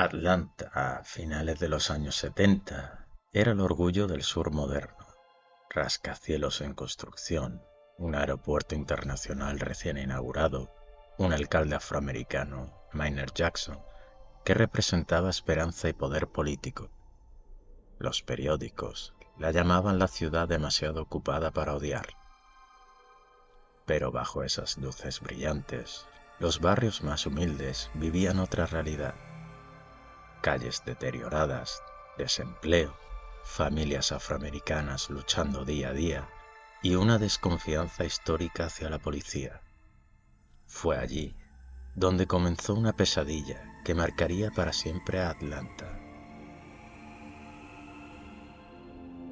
Atlanta, a finales de los años 70, era el orgullo del sur moderno. Rascacielos en construcción, un aeropuerto internacional recién inaugurado, un alcalde afroamericano, Maynard Jackson, que representaba esperanza y poder político. Los periódicos la llamaban la ciudad demasiado ocupada para odiar. Pero bajo esas luces brillantes, los barrios más humildes vivían otra realidad. Calles deterioradas, desempleo, familias afroamericanas luchando día a día y una desconfianza histórica hacia la policía. Fue allí donde comenzó una pesadilla que marcaría para siempre a Atlanta.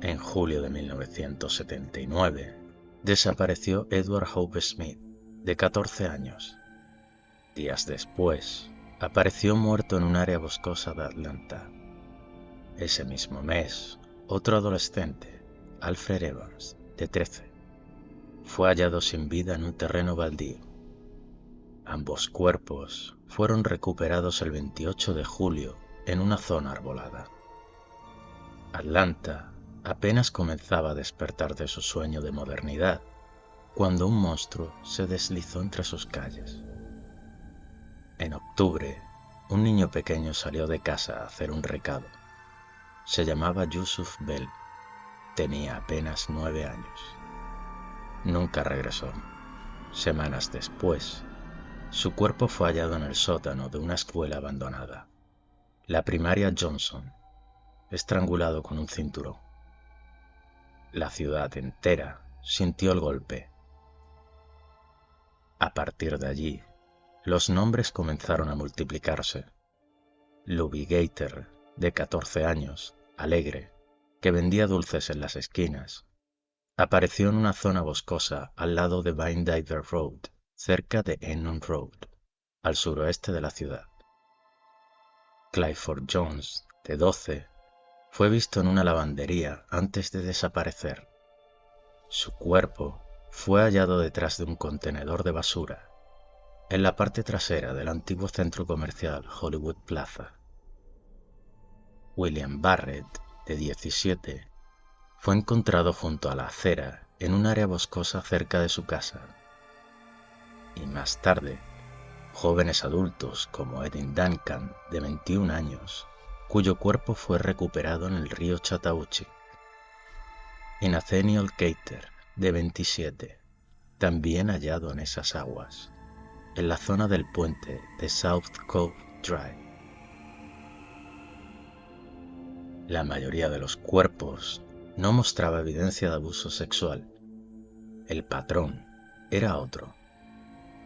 En julio de 1979, desapareció Edward Hope Smith, de 14 años. Días después, apareció muerto en un área boscosa de Atlanta. Ese mismo mes, otro adolescente, Alfred Evans, de 13, fue hallado sin vida en un terreno baldío. Ambos cuerpos fueron recuperados el 28 de julio en una zona arbolada. Atlanta apenas comenzaba a despertar de su sueño de modernidad cuando un monstruo se deslizó entre sus calles. En octubre, un niño pequeño salió de casa a hacer un recado. Se llamaba Yusuf Bell. Tenía apenas 9 años. Nunca regresó. Semanas después, su cuerpo fue hallado en el sótano de una escuela abandonada, la primaria Johnson, estrangulado con un cinturón. La ciudad entera sintió el golpe. A partir de allí, los nombres comenzaron a multiplicarse. Louie Gator, de 14 años, alegre, que vendía dulces en las esquinas, apareció en una zona boscosa al lado de Vine Diver Road, cerca de Enon Road, al suroeste de la ciudad. Clifford Jones, de 12, fue visto en una lavandería antes de desaparecer. Su cuerpo fue hallado detrás de un contenedor de basura, en la parte trasera del antiguo centro comercial Hollywood Plaza. William Barrett, de 17, fue encontrado junto a la acera en un área boscosa cerca de su casa. Y más tarde, jóvenes adultos como Erin Duncan, de 21 años, cuyo cuerpo fue recuperado en el río Chattahoochee. Y Nathaniel Gator, de 27, también hallado en esas aguas, en la zona del puente de South Cove Drive. La mayoría de los cuerpos no mostraba evidencia de abuso sexual. El patrón era otro: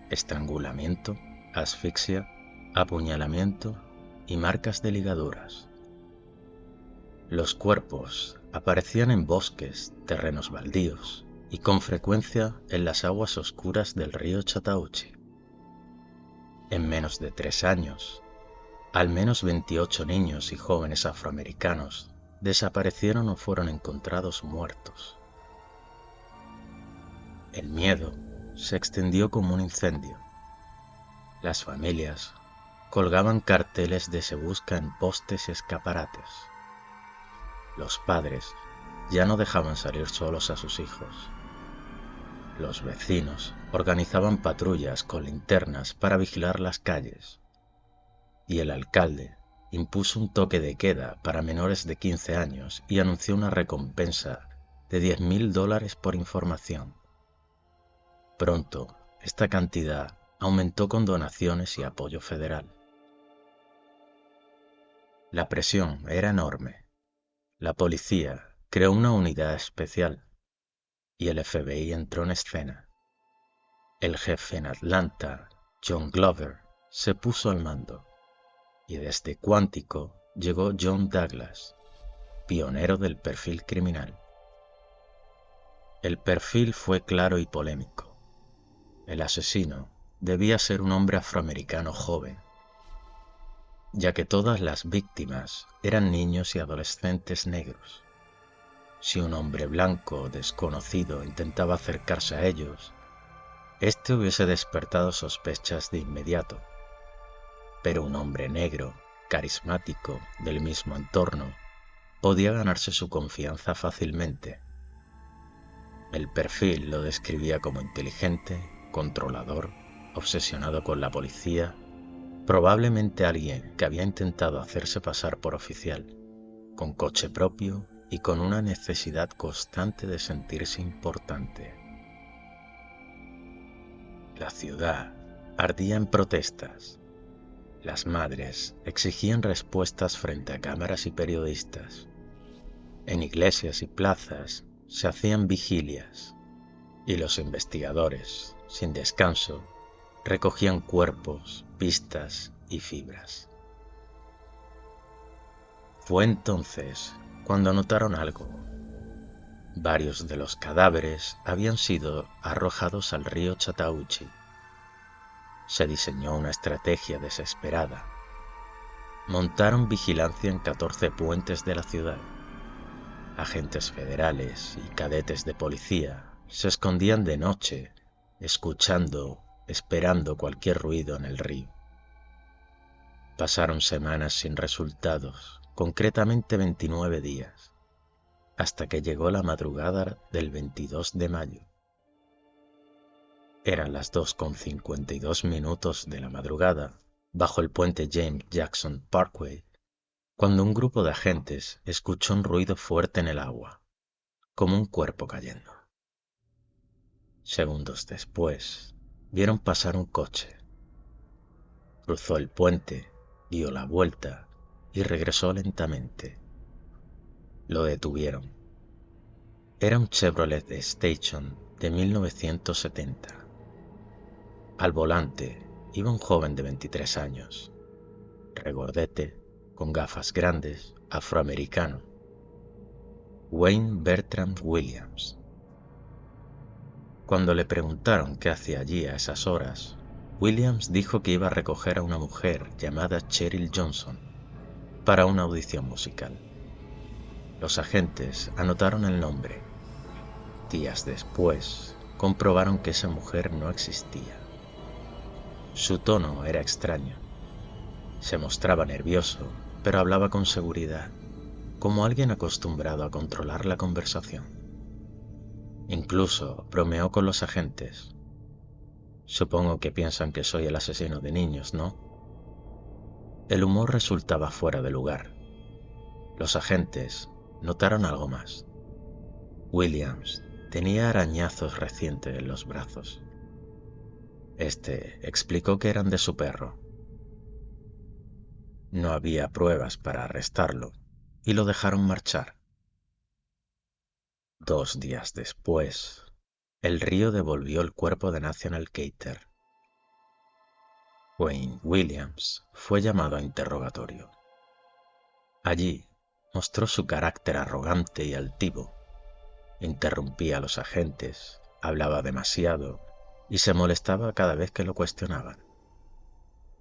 estrangulamiento, asfixia, apuñalamiento y marcas de ligaduras. Los cuerpos aparecían en bosques, terrenos baldíos y con frecuencia en las aguas oscuras del río Chattahoochee. En menos de 3 años, al menos 28 niños y jóvenes afroamericanos desaparecieron o fueron encontrados muertos. El miedo se extendió como un incendio. Las familias colgaban carteles de "Se busca" en postes y escaparates. Los padres ya no dejaban salir solos a sus hijos. Los vecinos organizaban patrullas con linternas para vigilar las calles. Y el alcalde impuso un toque de queda para menores de 15 años y anunció una recompensa de $10,000 por información. Pronto, esta cantidad aumentó con donaciones y apoyo federal. La presión era enorme. La policía creó una unidad especial y el FBI entró en escena. El jefe en Atlanta, John Glover, se puso al mando. Y desde Quantico llegó John Douglas, pionero del perfil criminal. El perfil fue claro y polémico. El asesino debía ser un hombre afroamericano joven, ya que todas las víctimas eran niños y adolescentes negros. Si un hombre blanco desconocido intentaba acercarse a ellos, este hubiese despertado sospechas de inmediato. Pero un hombre negro carismático del mismo entorno, podía ganarse su confianza fácilmente. El perfil lo describía como inteligente, controlador, obsesionado con la policía, probablemente alguien que había intentado hacerse pasar por oficial, con coche propio y con una necesidad constante de sentirse importante. La ciudad ardía en protestas. Las madres exigían respuestas frente a cámaras y periodistas. En iglesias y plazas se hacían vigilias y los investigadores, sin descanso, recogían cuerpos, pistas y fibras. Fue entonces cuando notaron algo. Varios de los cadáveres habían sido arrojados al río Chattahoochee. Se diseñó una estrategia desesperada. Montaron vigilancia en 14 puentes de la ciudad. Agentes federales y cadetes de policía se escondían de noche, esperando cualquier ruido en el río. Pasaron semanas sin resultados, concretamente 29 días, hasta que llegó la madrugada del 22 de mayo. Eran las 2:52 de la madrugada, bajo el puente James Jackson Parkway, cuando un grupo de agentes escuchó un ruido fuerte en el agua, como un cuerpo cayendo. Segundos después, vieron pasar un coche. Cruzó el puente, dio la vuelta y regresó lentamente. Lo detuvieron. Era un Chevrolet Station de 1970. Al volante iba un joven de 23 años, regordete, con gafas grandes, afroamericano. Wayne Bertram Williams. Cuando le preguntaron qué hacía allí a esas horas, Williams dijo que iba a recoger a una mujer llamada Cheryl Johnson para una audición musical. Los agentes anotaron el nombre. Días después, comprobaron que esa mujer no existía. Su tono era extraño. Se mostraba nervioso, pero hablaba con seguridad, como alguien acostumbrado a controlar la conversación. Incluso bromeó con los agentes. Supongo que piensan que soy el asesino de niños, ¿no? El humor resultaba fuera de lugar. Los agentes notaron algo más. Williams tenía arañazos recientes en los brazos. Este explicó que eran de su perro. No había pruebas para arrestarlo y lo dejaron marchar. 2 días después, el río devolvió el cuerpo de Nathaniel Gator. Wayne Williams fue llamado a interrogatorio. Allí mostró su carácter arrogante y altivo. Interrumpía a los agentes, hablaba demasiado y se molestaba cada vez que lo cuestionaban.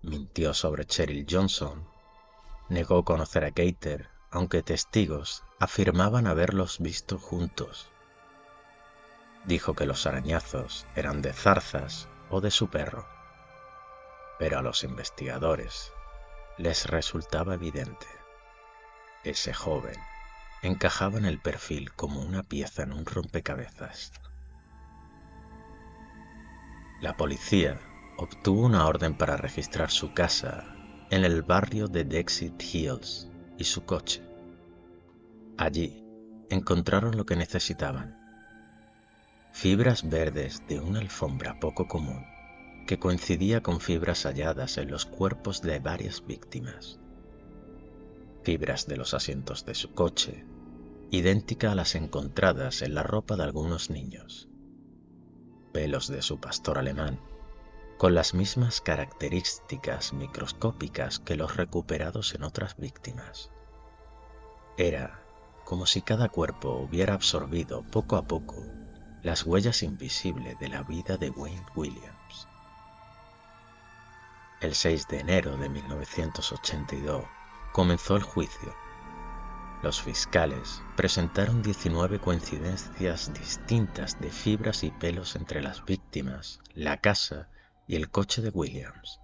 Mintió sobre Cheryl Johnson. Negó conocer a Gator, aunque testigos afirmaban haberlos visto juntos. Dijo que los arañazos eran de zarzas o de su perro, pero a los investigadores les resultaba evidente. Ese joven encajaba en el perfil como una pieza en un rompecabezas. La policía obtuvo una orden para registrar su casa en el barrio de Dexit Hills y su coche. Allí encontraron lo que necesitaban: fibras verdes de una alfombra poco común que coincidía con fibras halladas en los cuerpos de varias víctimas. Fibras de los asientos de su coche, idéntica a las encontradas en la ropa de algunos niños. Pelos de su pastor alemán, con las mismas características microscópicas que los recuperados en otras víctimas. Era como si cada cuerpo hubiera absorbido poco a poco las huellas invisibles de la vida de Wayne Williams. El 6 de enero de 1982 comenzó el juicio. Los fiscales presentaron 19 coincidencias distintas de fibras y pelos entre las víctimas, la casa y el coche de Williams.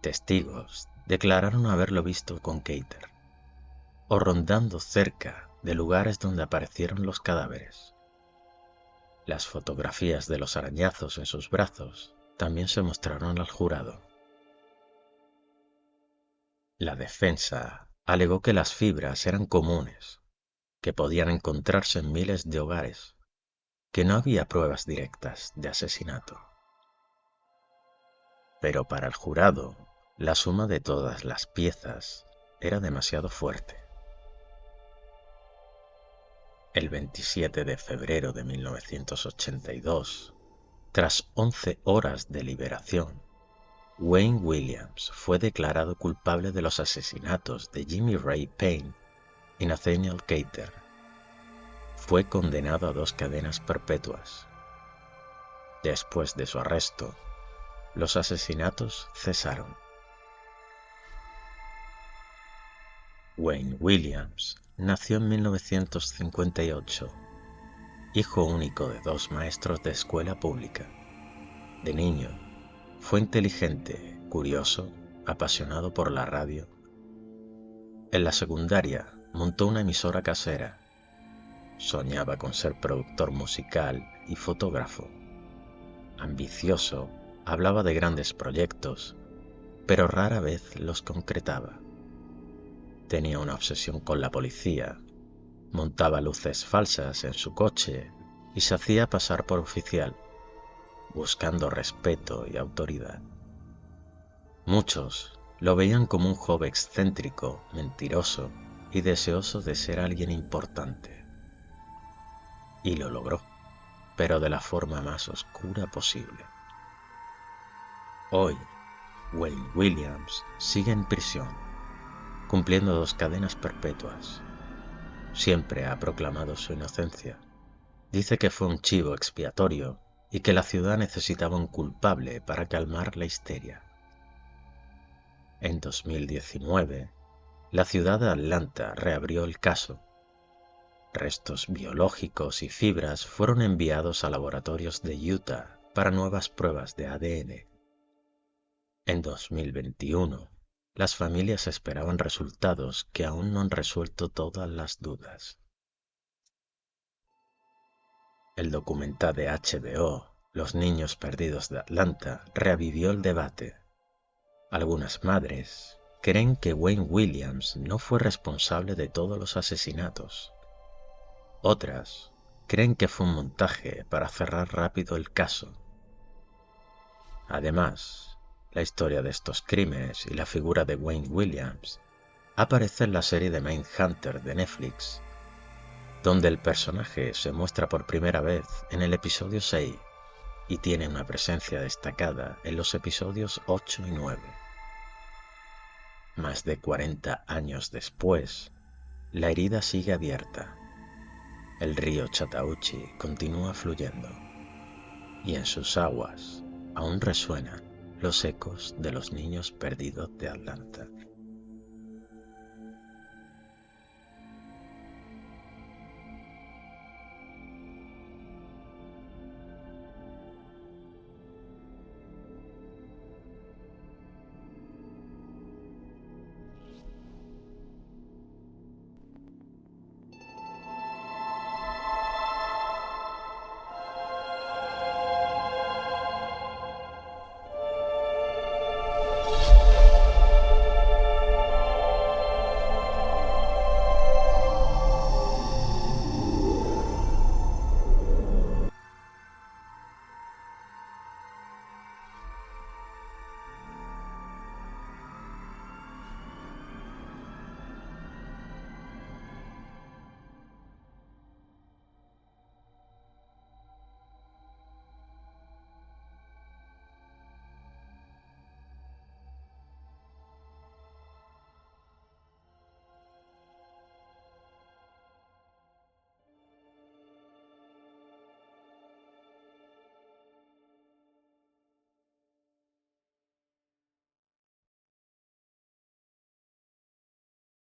Testigos declararon haberlo visto con Keiter, o rondando cerca de lugares donde aparecieron los cadáveres. Las fotografías de los arañazos en sus brazos también se mostraron al jurado. La defensa alegó que las fibras eran comunes, que podían encontrarse en miles de hogares, que no había pruebas directas de asesinato. Pero para el jurado, la suma de todas las piezas era demasiado fuerte. El 27 de febrero de 1982, tras 11 horas de deliberación, Wayne Williams fue declarado culpable de los asesinatos de Jimmy Ray Payne y Nathaniel Keiter. Fue condenado a 2 cadenas perpetuas. Después de su arresto, los asesinatos cesaron. Wayne Williams nació en 1958, hijo único de 2 maestros de escuela pública. De niño, fue inteligente, curioso, apasionado por la radio. En la secundaria montó una emisora casera. Soñaba con ser productor musical y fotógrafo. Ambicioso, hablaba de grandes proyectos, pero rara vez los concretaba. Tenía una obsesión con la policía, montaba luces falsas en su coche y se hacía pasar por oficial, buscando respeto y autoridad. Muchos lo veían como un joven excéntrico, mentiroso y deseoso de ser alguien importante. Y lo logró, pero de la forma más oscura posible. Hoy, Wayne Williams sigue en prisión, cumpliendo 2 cadenas perpetuas. Siempre ha proclamado su inocencia. Dice que fue un chivo expiatorio y que la ciudad necesitaba un culpable para calmar la histeria. En 2019, la ciudad de Atlanta reabrió el caso. Restos biológicos y fibras fueron enviados a laboratorios de Utah para nuevas pruebas de ADN. En 2021, las familias esperaban resultados que aún no han resuelto todas las dudas. El documental de HBO, Los niños perdidos de Atlanta, reavivió el debate. Algunas madres creen que Wayne Williams no fue responsable de todos los asesinatos. Otras creen que fue un montaje para cerrar rápido el caso. Además, la historia de estos crímenes y la figura de Wayne Williams aparece en la serie de Mindhunter de Netflix, donde el personaje se muestra por primera vez en el episodio 6 y tiene una presencia destacada en los episodios 8 y 9. Más de 40 años después, la herida sigue abierta. El río Chattahoochee continúa fluyendo y en sus aguas aún resuenan los ecos de los niños perdidos de Atlanta.